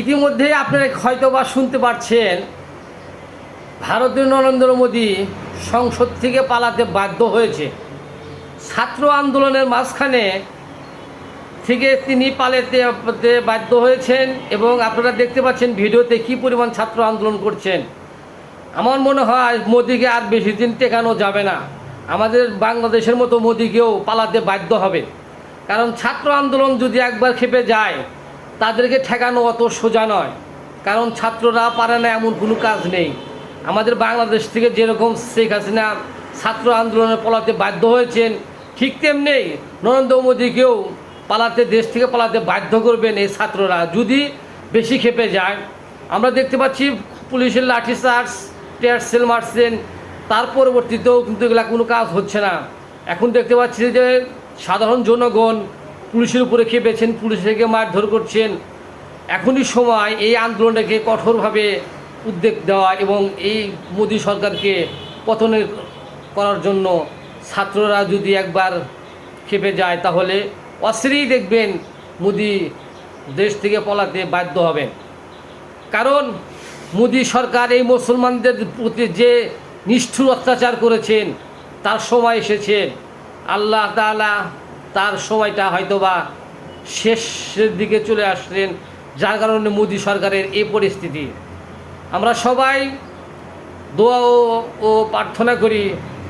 ইতিমধ্যে আপনারা হয়তো বা শুনতে পারছেন, ভারতীয় নরেন্দ্র মোদী সংসদ থেকে পালাতে বাধ্য হয়েছে। ছাত্র আন্দোলনের মাঝখানে থেকে তিনি পালাতে বাধ্য হয়েছেন এবং আপনারা দেখতে পাচ্ছেন ভিডিওতে কী পরিমাণ ছাত্র আন্দোলন করছেন। আমার মনে হয় মোদিকে আর বেশি দিন টেকানো যাবে না। আমাদের বাংলাদেশের মতো মোদিকেও পালাতে বাধ্য হবে, কারণ ছাত্র আন্দোলন যদি একবার খেপে যায় তাদেরকে ঠেকানো অত সোজা নয়। কারণ ছাত্ররা পারে না এমন কোনো কাজ নেই। আমাদের বাংলাদেশ থেকে যেরকম শেখ হাসিনা ছাত্র আন্দোলনে পালাতে বাধ্য হয়েছেন, ঠিক তেমনি নরেন্দ্র মোদীকেও দেশ থেকে পালাতে বাধ্য করবেন এই ছাত্ররা যদি বেশি খেপে যায়। আমরা দেখতে পাচ্ছি পুলিশের লাঠিচার্জ, টিয়ার সেল মারছেন, তার পরবর্তীতেও কিন্তু এগুলা কোনো কাজ হচ্ছে না। এখন দেখতে পাচ্ছি যে সাধারণ জনগণ পুলিশের উপরে খেপেছেন, পুলিশকে মারধর করছেন। এখনই সময় এই আন্দোলনটাকে কঠোরভাবে উদ্যোগ দেওয়া এবং এই মোদী সরকারকে পতনের করার জন্য। ছাত্ররা যদি একবার খেপে যায় তাহলে অচিরেই দেখবেন মোদী দেশ থেকে পলাতে বাধ্য হবেন। কারণ মোদী সরকার এই মুসলমানদের প্রতি যে নিষ্ঠুর অত্যাচার করেছেন তার সময় এসেছে। আল্লাহ তাআলা তার সময়টা হয়তোবা শেষের দিকে চলে আসলেন, যার কারণে মোদী সরকারের এই পরিস্থিতি। আমরা সবাই দোয়া ও প্রার্থনা করি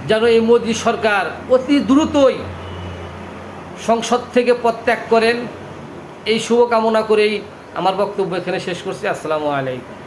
যেন এই মোদী সরকার অতি দ্রুতই সংসদ থেকে পদত্যাগ করেন। এই শুভকামনা করেই আমার বক্তব্য এখানে শেষ করছি। আসসালামু আলাইকুম।